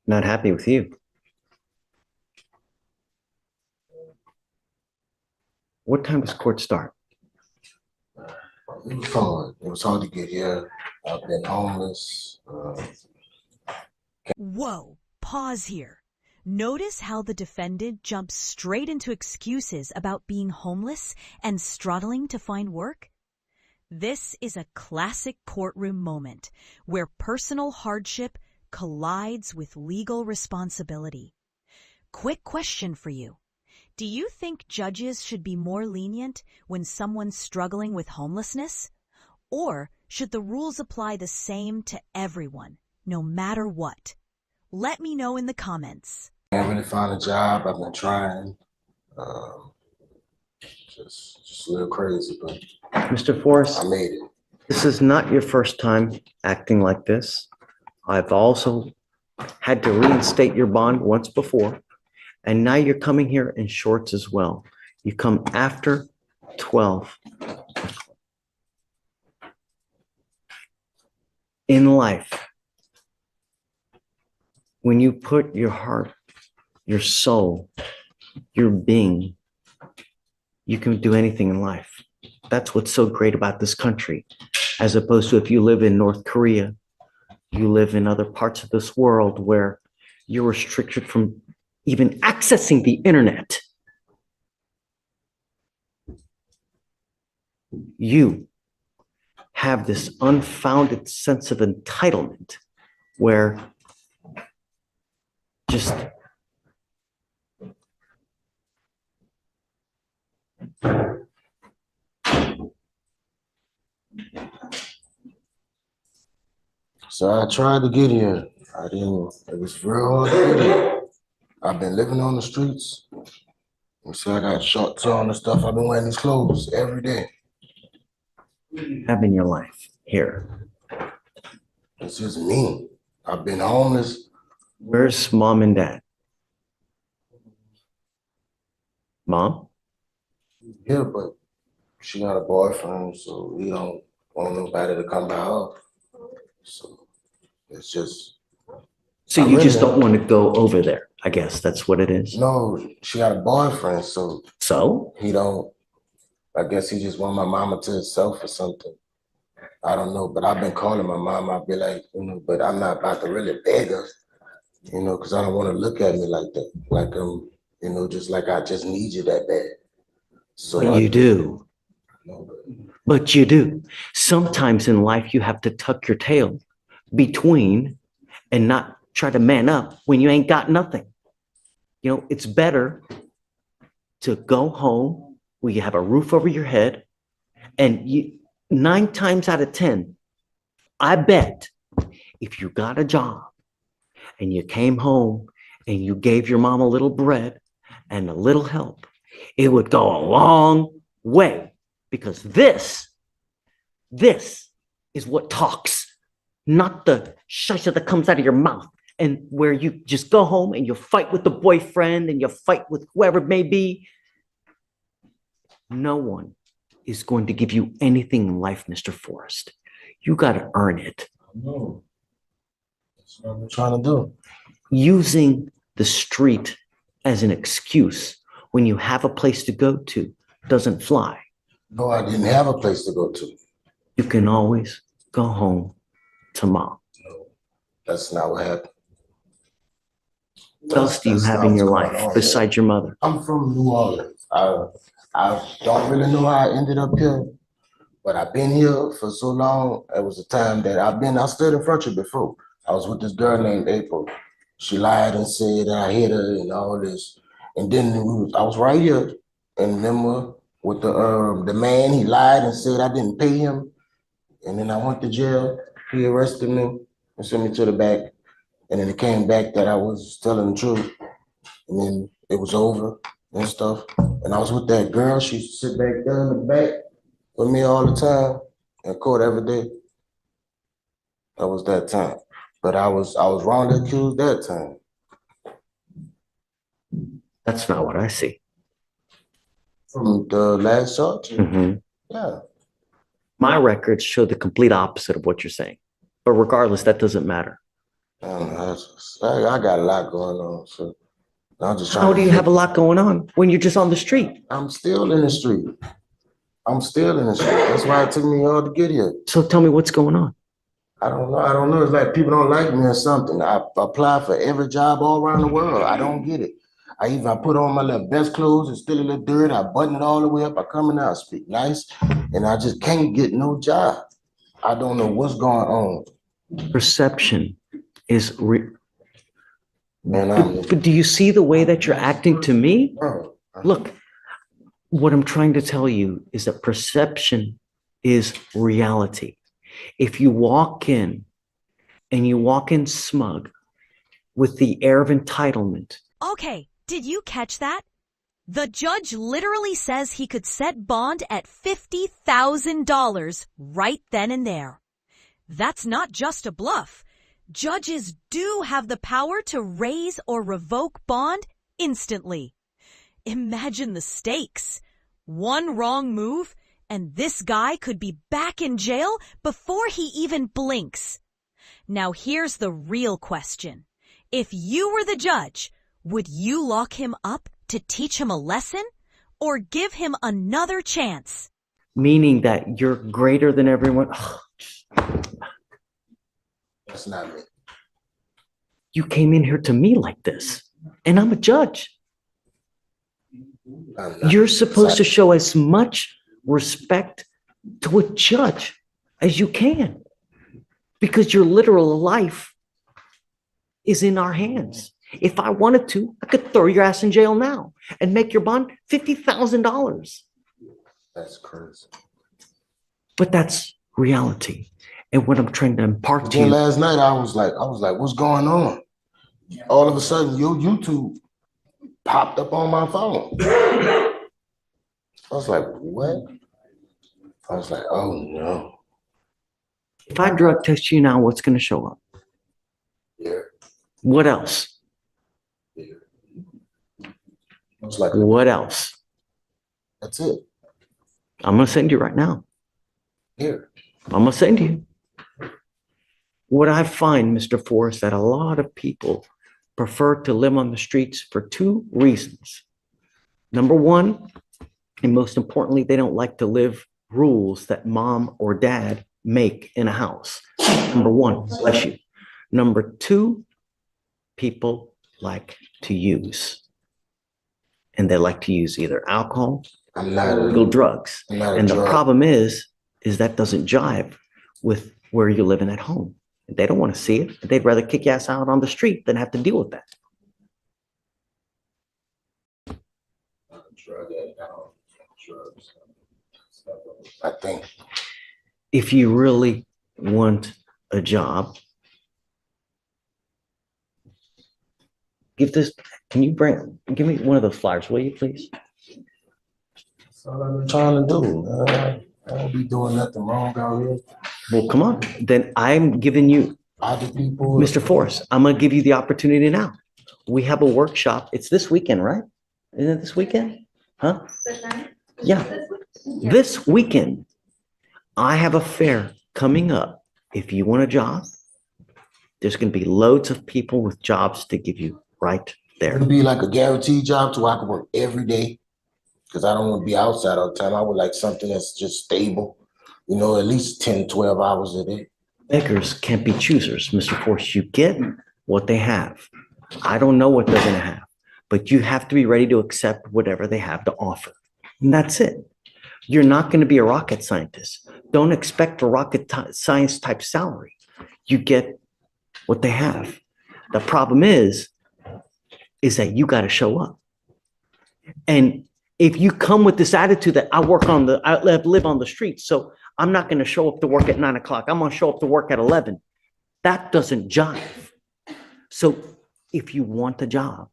Not happy with you. What time does court start? It was hard. It was hard to get here. I've been homeless. Whoa, pause here. Notice how the defendant jumps straight into excuses about being homeless and struggling to find work? This is a classic courtroom moment where personal hardship collides with legal responsibility. Quick question for you. Do you think judges should be more lenient when someone's struggling with homelessness? Or should the rules apply the same to everyone, no matter what? Let me know in the comments. Can't really find a job. I've been trying. Um, just a little crazy, but Mr. Forrest, I made it. this is not your first time acting like this. I've also had to reinstate your bond once before, and now you're coming here in shorts as well. You come after 12. In life, when you put your heart, your soul, your being, you can do anything in life. That's what's so great about this country, as opposed to if you live in North Korea, you live in other parts of this world where you're restricted from even accessing the internet. You have this unfounded sense of entitlement where just So I tried to get here. I didn't. It was real hard to get here. I've been living on the streets. You see, I got shorts on and stuff. I've been wearing these clothes every day. have in your life here. It's just me. I've been homeless. Where's mom and dad? Mom? Yeah, but she got a boyfriend, so we don't want nobody to come by her. So it's just So I you just really don't want to go over there. I guess that's what it is. no. She got a boyfriend, so So he don't. I guess he just want my mama to himself or something. I don't know, but I've been calling my mom. I'll be like, but I'm not about to really beg her, because I don't want to look at me like that, like just like I just need you that bad. So you do. know, But you do. Sometimes in life, you have to tuck your tail between and not try to man up when you ain't got nothing. It's better to go home where you have a roof over your head. And 9 times out of 10, I bet if you got a job and you came home and you gave your mom a little bread and a little help, it would go a long way because this is what talks, not the shusha that comes out of your mouth and where you just go home and you fight with the boyfriend and you fight with whoever it may be. No one is going to give you anything in life, Mr. Forrest. You got to earn it. no, that's what I'm trying to do. Using the street as an excuse when you have a place to go to doesn't fly. No, I didn't have a place to go to. You can always go home to mom. No, that's not what happened. What else do you That's have not in what's your going life on. besides your mother? I'm from New Orleans. I don't really know how I ended up here, but I've been here for so long. It was a time that I stood in front of you before. I was with this girl named April. She lied and said that I hit her and all this. And then I was right here. And remember with the man, he lied and said I didn't pay him. And then I went to jail. He arrested me and sent me to the back. And then it came back that I was telling the truth. And then it was over and stuff. And I was with that girl. She used to sit back there in the back with me all the time in court every day. That was that time. But I was wrongly accused that time. That's not what I see. From the last charge? Mhm. Yeah. My records show the complete opposite of what you're saying. But regardless, that doesn't matter. I don't know. I got a lot going on, so I'm just trying How to do you have a lot going on when you're just on the street? I'm still in the street. I'm still in the street. That's why it took me all to get here. So tell me what's going on. I don't know. I don't know. It's like people don't like me or something. I apply for every job all around the world. I don't get it. I put on my little best clothes and still a little dirt. I button it all the way up. I come in there, I speak nice, and I just can't get no job. I don't know what's going on. Perception is Man, but do you see the way that you're acting to me? bro, Look, what I'm trying to tell you is that perception is reality. If you walk in and you walk in smug with the air of entitlement, Okay, did you catch that? The judge literally says he could set bond at $50,000 right then and there. That's not just a bluff. Judges do have the power to raise or revoke bond instantly. Imagine the stakes. One wrong move, and this guy could be back in jail before he even blinks. Now here's the real question. If you were the judge, would you lock him up to teach him a lesson or give him another chance? meaning that you're greater than everyone. that's not me. You came in here to me like this, and I'm a judge. You're supposed to show as much respect to a judge as you can, because your literal life is in our hands. If I wanted to, I could throw your ass in jail now and make your bond $50,000. That's crazy. But that's reality. And what I'm trying to impart to Then you. last night I was like, what's going on? All of a sudden, your YouTube popped up on my phone. I was like, what? I was like, oh no. If I drug test you now, what's going to show up? Yeah. What else? Yeah. I was like, What else? that's it. I'm going to send you right now. Here. I'm going to send you. What I find, Mr. Forrest, that a lot of people prefer to live on the streets for two reasons. Number one, and most importantly, they don't like to live rules that mom or dad make in a house. Number one, bless you. Number two, people like to use. And they like to use either alcohol or illegal drugs. And the problem is that doesn't jive with where you're living at home. They don't want to see it. They'd rather kick your ass out on the street than have to deal with that. I think if you really want a job, give me one of those flyers, will you please? that's all I've been trying to do. I don't be doing nothing wrong out here. Well, come on. Then I'm giving you, Other people, Mr. Forrest, I'm going to give you the opportunity now. We have a workshop. It's this weekend, right? Isn't it this weekend? Huh? Yeah. This weekend, I have a fair coming up. If you want a job, there's going to be loads of people with jobs to give you right there. it'll be like a guaranteed job so I can work every day. Because I don't want to be outside all the time. I would like something that's just stable, you know, at least 10, 12 hours a day. Beggars can't be choosers, Mr. Forrest. You get what they have. I don't know what they're going to have, but you have to be ready to accept whatever they have to offer. And that's it. You're not going to be a rocket scientist. Don't expect a rocket science type salary. You get what they have. The problem is that you got to show up. And if you come with this attitude that I live on the streets, so I'm not going to show up to work at 9 o'clock. I'm going to show up to work at 11. That doesn't jive. So if you want a job,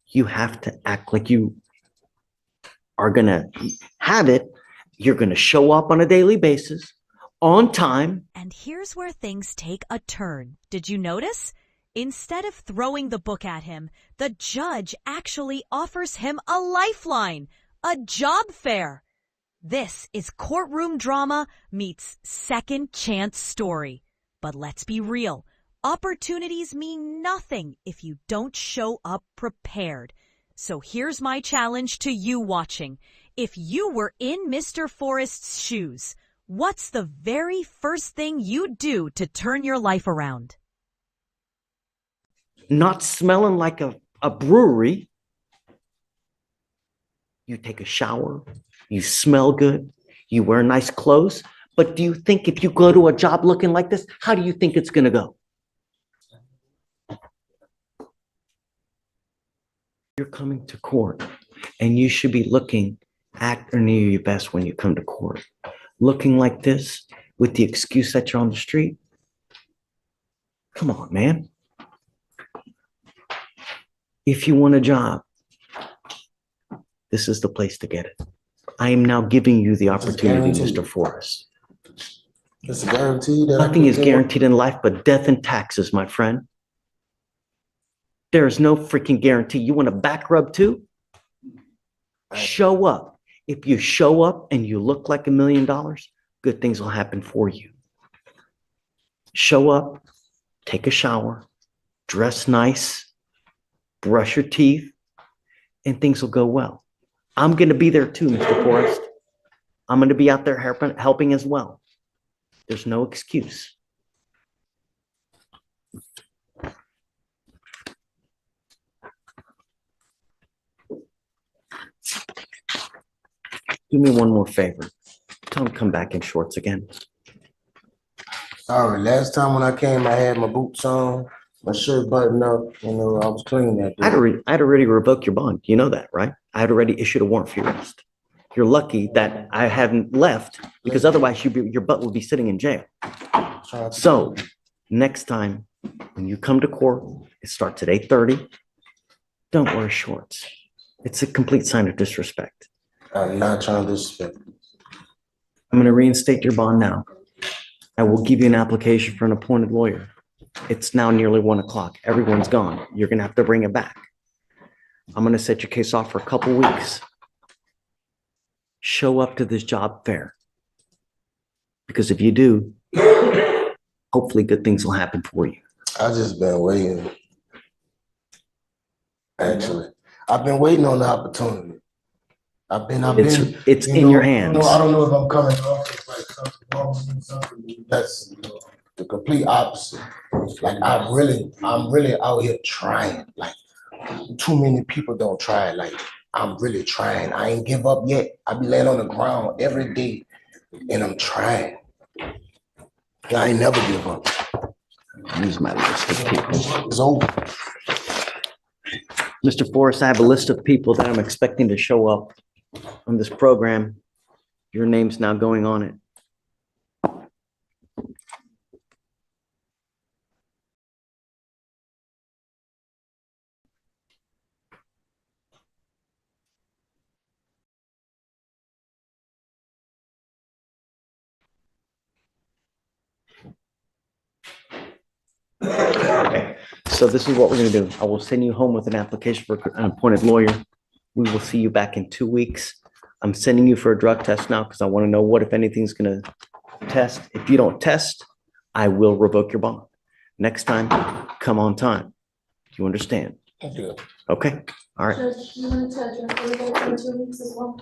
you have to act like you are going to have it. You're going to show up on a daily basis, on time. And here's where things take a turn. Did you notice? Instead of throwing the book at him, the judge actually offers him a lifeline, a job fair. This is courtroom drama meets second chance story. But let's be real. Opportunities mean nothing if you don't show up prepared. So here's my challenge to you watching. If you were in Mr. Forrest's shoes, what's the very first thing you'd do to turn your life around? Not smelling like a brewery. You take a shower, you smell good, you wear nice clothes. But do you think if you go to a job looking like this, how do you think it's going to go? You're coming to court and you should be looking at or near your best when you come to court. Looking like this with the excuse that you're on the street. Come on, man. If you want a job, this is the place to get it. I am now giving you the opportunity, Mr. Forrest. It's a guarantee that Nothing is guaranteed in life but death and taxes, my friend. There is no freaking guarantee. You want a back rub too? Show up. If you show up and you look like $1 million, good things will happen for you. Show up, take a shower, dress nice, brush your teeth, and things will go well. I'm going to be there too, Mr. Forrest. I'm going to be out there helping as well. There's no excuse. Do me one more favor. Tell him to come back in shorts again. Sorry, last time when I came, I had my boots on, my shirt buttoned up, I was clean that day. I'd already revoked your bond. You know that, right? I had already issued a warrant for your arrest. You're lucky that I haven't left because otherwise your butt would be sitting in jail. So next time when you come to court, it starts at 8:30. Don't wear shorts. It's a complete sign of disrespect. I'm not trying to disrespect. I'm going to reinstate your bond now. I will give you an application for an appointed lawyer. It's now nearly 1 o'clock. Everyone's gone. You're going to have to bring it back. I'm going to set your case off for a couple weeks. Show up to this job fair. Because if you do, hopefully good things will happen for you. I just been waiting. Actually, I've been waiting on the opportunity. It's in your hands. I don't know if I'm coming off as like something wrong, something that's the complete opposite. Like I'm really out here trying. Like too many people don't try. Like I'm really trying. I ain't give up yet. I be laying on the ground every day and I'm trying. I ain't never give up. Use my list of people. It's over. Mr. Forrest, I have a list of people that I'm expecting to show up on this program. Your name's now going on it. Okay, so this is what we're going to do. I will send you home with an application for an appointed lawyer. We will see you back in 2 weeks. I'm sending you for a drug test now because I want to know what, if anything's going to test. If you don't test, I will revoke your bond. Next time, come on time. You understand? Yeah. Okay, all right. Judge, you want to address the in 2 weeks as well?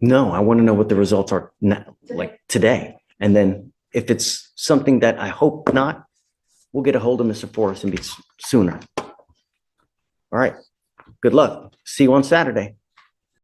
No, I want to know what the results are now, like today. And then if it's something that I hope not, we'll get a hold of Mr. Forrest and be sooner. All right. Good luck. See you on Saturday.